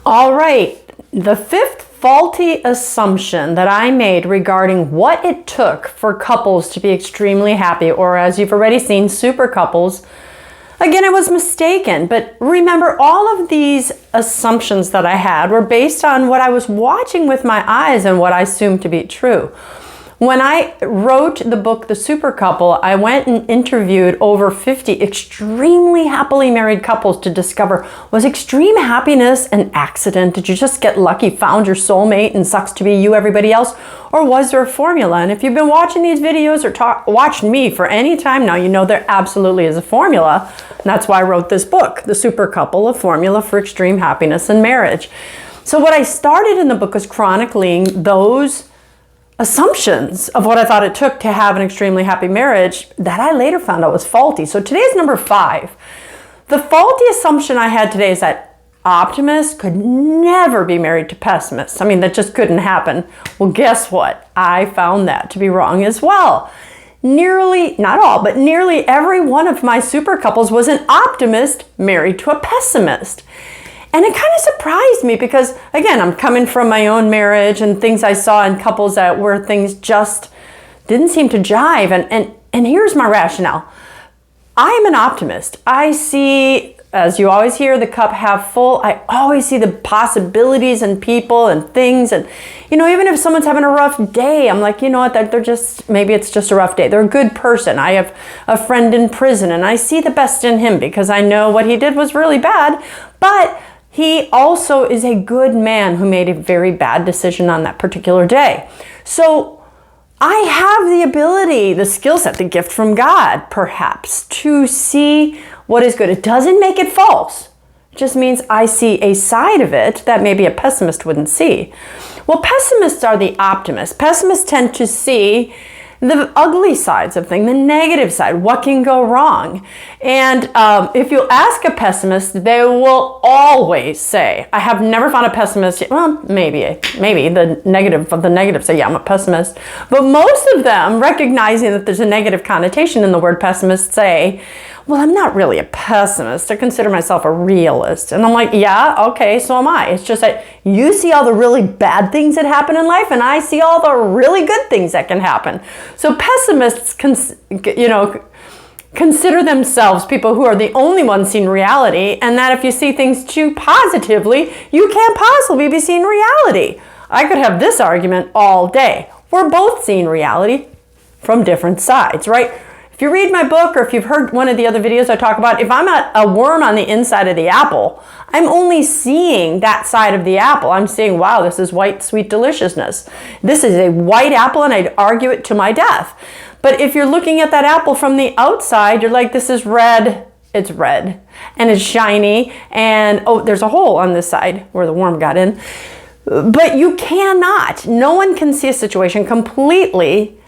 All right, the fifth faulty assumption that I made regarding what it took for couples to be extremely happy, or as you've already seen, super couples. Again, I was mistaken, but remember, all of these assumptions that I had were based on what I was watching with my eyes and what I assumed to be true. When I wrote the book, The Super Couple, I went and interviewed over 50 extremely happily married couples to discover, was extreme happiness an accident? Did you just get lucky, found your soulmate, and sucks to be you, everybody else? Or was there a formula? And if you've been watching these videos or watched me for any time now, you know there absolutely is a formula. And that's why I wrote this book, The Super Couple, a formula for extreme happiness in marriage. So what I started in the book was chronicling those assumptions of what I thought it took to have an extremely happy marriage that I later found out was faulty. So today's number 5. The faulty assumption I had today is that optimists could never be married to pessimists. I mean, that just couldn't happen. Well, guess what? I found that to be wrong as well. Nearly, not all, but nearly every one of my super couples was an optimist married to a pessimist. And it kind of surprised me because, again, I'm coming from my own marriage and things I saw in couples that where things just didn't seem to jive. And here's my rationale. I am an optimist. I see, as you always hear, the cup half full. I always see the possibilities in people and things. And, you know, even if someone's having a rough day, I'm like, you know what, they're just, maybe it's just a rough day. They're a good person. I have a friend in prison and I see the best in him because I know what he did was really bad. But he also is a good man who made a very bad decision on that particular day. So I have the ability, the skill set, the gift from God, perhaps, to see what is good. It doesn't make it false. It just means I see a side of it that maybe a pessimist wouldn't see. Well, pessimists are the optimists. Pessimists tend to see the ugly sides of things, the negative side, what can go wrong. And if you ask a pessimist, they will always say, I have never found a pessimist, well, maybe the negative of the negative say, yeah, I'm a pessimist. But most of them, recognizing that there's a negative connotation in the word pessimist, say, well, I'm not really a pessimist. I consider myself a realist. And I'm like, yeah, okay, so am I. It's just that you see all the really bad things that happen in life, and I see all the really good things that can happen. So pessimists, consider themselves people who are the only ones seeing reality, and that if you see things too positively, you can't possibly be seeing reality. I could have this argument all day. We're both seeing reality from different sides, right? If you read my book, or if you've heard one of the other videos I talk about, if I'm a worm on the inside of the apple, I'm only seeing that side of the apple. I'm seeing, wow, this is white, sweet deliciousness. This is a white apple, and I'd argue it to my death. But if you're looking at that apple from the outside, you're like, this is red. It's red, and it's shiny, and oh, there's a hole on this side where the worm got in. But you cannot, no one can see a situation completely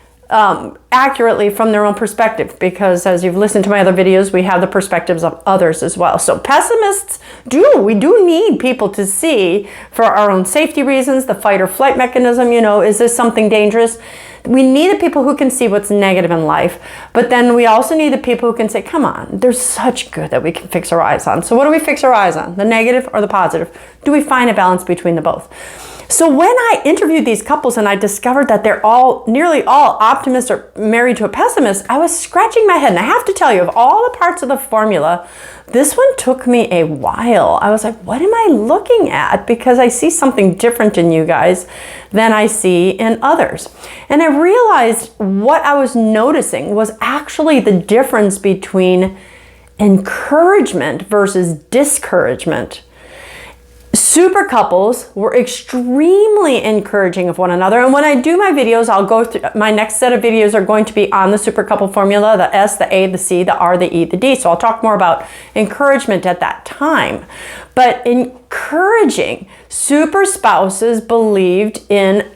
accurately from their own perspective, because as you've listened to my other videos, we have the perspectives of others as well. So pessimists we do need people to see for our own safety reasons, the fight or flight mechanism, is this something dangerous? We need the people who can see what's negative in life, but then we also need the people who can say, come on, there's such good that we can fix our eyes on. So what do we fix our eyes on? The negative or the positive? Do we find a balance between the both? So when I interviewed these couples and I discovered that they're nearly all optimists or married to a pessimist, I was scratching my head. And I have to tell you, of all the parts of the formula, this one took me a while. I was like, what am I looking at? Because I see something different in you guys than I see in others. And I realized what I was noticing was actually the difference between encouragement versus discouragement. Super couples were extremely encouraging of one another. And when I do my videos, I'll go through, my next set of videos are going to be on the super couple formula, the S, the A, the C, the R, the E, the D. So I'll talk more about encouragement at that time. But encouraging, super spouses believed in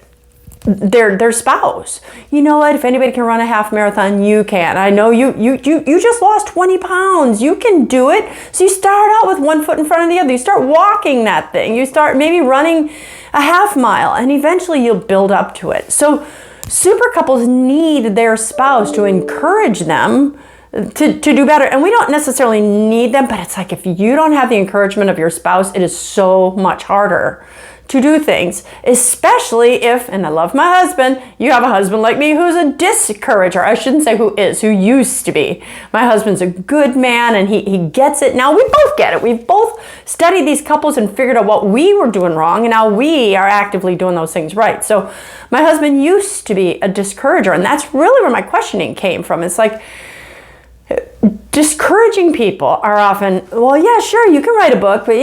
their spouse. You know what? If anybody can run a half marathon, you can. I know you just lost 20 pounds. You can do it. So you start out with one foot in front of the other. You start walking that thing. You start maybe running a half mile, and eventually you'll build up to it. So super couples need their spouse to encourage them to do better. And we don't necessarily need them, but it's like if you don't have the encouragement of your spouse, it is so much harder to do things, especially if, and I love my husband, you have a husband like me who's a discourager. I shouldn't say who is, who used to be. My husband's a good man and he gets it. Now we both get it. We've both studied these couples and figured out what we were doing wrong, and now we are actively doing those things right. So my husband used to be a discourager, and that's really where my questioning came from. It's like, discouraging people are often, well, yeah, sure, you can write a book, but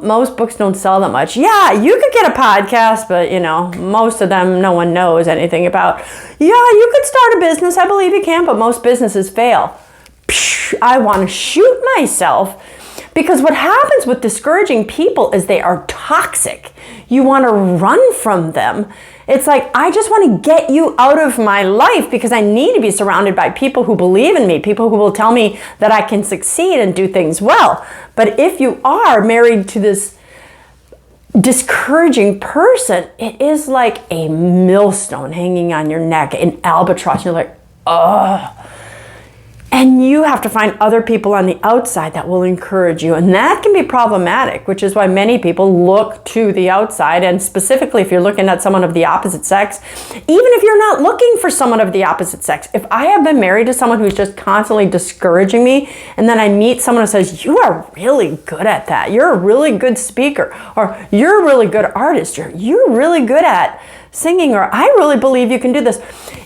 most books don't sell that much. Yeah, you could get a podcast, but most of them no one knows anything about. Yeah, you could start a business. I believe you can, but most businesses fail. I want to shoot myself, because what happens with discouraging people is they are toxic. You want to run from them. It's like, I just want to get you out of my life because I need to be surrounded by people who believe in me, people who will tell me that I can succeed and do things well. But if you are married to this discouraging person, it is like a millstone hanging on your neck, an albatross. You're like, oh. And you have to find other people on the outside that will encourage you. And that can be problematic, which is why many people look to the outside. And specifically, if you're looking at someone of the opposite sex, even if you're not looking for someone of the opposite sex, if I have been married to someone who's just constantly discouraging me, and then I meet someone who says, you are really good at that. You're a really good speaker, or you're a really good artist, or you're really good at singing, or I really believe you can do this.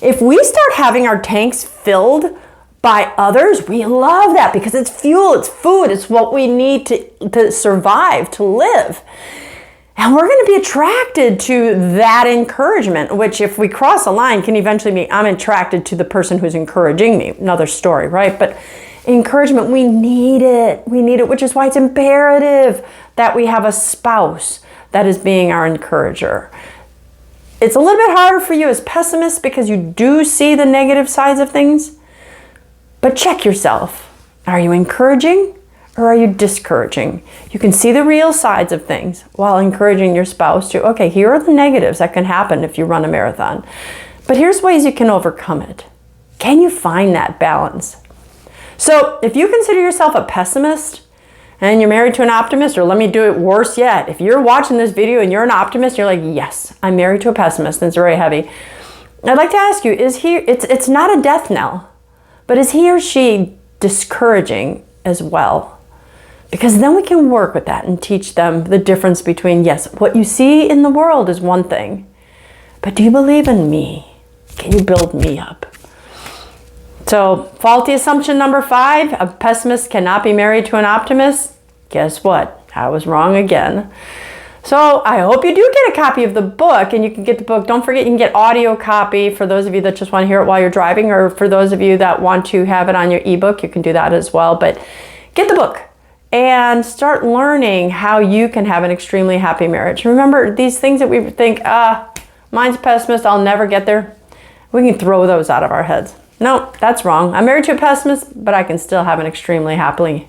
If we start having our tanks filled by others, we love that because it's fuel, it's food, it's what we need to survive, to live. And we're going to be attracted to that encouragement, which if we cross a line can eventually be, I'm attracted to the person who's encouraging me. Another story, right? But encouragement, we need it. We need it, which is why it's imperative that we have a spouse that is being our encourager. It's a little bit harder for you as pessimists because you do see the negative sides of things. But check yourself. Are you encouraging or are you discouraging? You can see the real sides of things while encouraging your spouse to, okay, here are the negatives that can happen if you run a marathon. But here's ways you can overcome it. Can you find that balance? So if you consider yourself a pessimist and you're married to an optimist, or let me do it worse yet, if you're watching this video and you're an optimist, you're like, yes, I'm married to a pessimist, and it's very heavy. I'd like to ask you, it's not a death knell. But is he or she discouraging as well? Because then we can work with that and teach them the difference between, yes, what you see in the world is one thing, but do you believe in me? Can you build me up? So, faulty assumption number 5, a pessimist cannot be married to an optimist. Guess what? I was wrong again. So I hope you do get a copy of the book, and you can get the book. Don't forget, you can get audio copy for those of you that just want to hear it while you're driving, or for those of you that want to have it on your ebook, you can do that as well. But get the book and start learning how you can have an extremely happy marriage. Remember, these things that we think, mine's pessimist, I'll never get there. We can throw those out of our heads. No, that's wrong. I'm married to a pessimist, but I can still have an extremely happy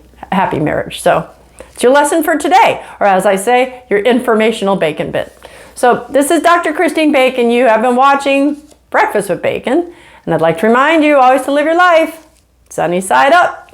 marriage. So it's your lesson for today, or as I say, your informational bacon bit. So this is Dr. Christine Bacon. You have been watching Breakfast with Bacon, and I'd like to remind you always to live your life sunny side up.